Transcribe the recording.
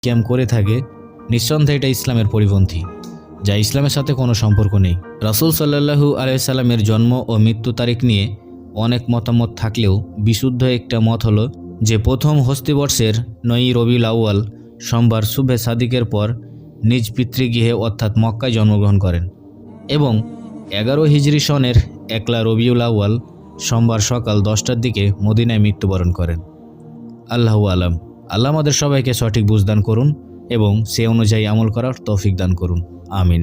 Camp করে থাকে, নিঃসন্দেহে এটা ইসলামের পরিপন্থী, যা ইসলামের সাথে কোনো সম্পর্ক নেই। রাসূল সাল্লাল্লাহু আলাইহি সাল্লামের জন্ম ও মৃত্যু তারিখ নিয়ে অনেক মতামত থাকলেও বিশুদ্ধ একটা মত হলো যে প্রথম হস্তিবর্ষের 9ই রবিউল আউয়াল সোমবার শুভে সাদিকের পর নিজ পিতৃগৃহে অর্থাৎ মক্কায় জন্মগ্রহণ করেন এবং 11 হিজরি সনের 1 রবিউল আউয়াল সোমবার সকাল 10টার দিকে মদিনায় মৃত্যুবরণ করেন। আল্লাহু আলাম। আল্লাহ আমাদের সবাইকে সঠিক বুঝদান করুন এবং সে অনুযায়ী আমল করার তৌফিক দান করুন। আমিন।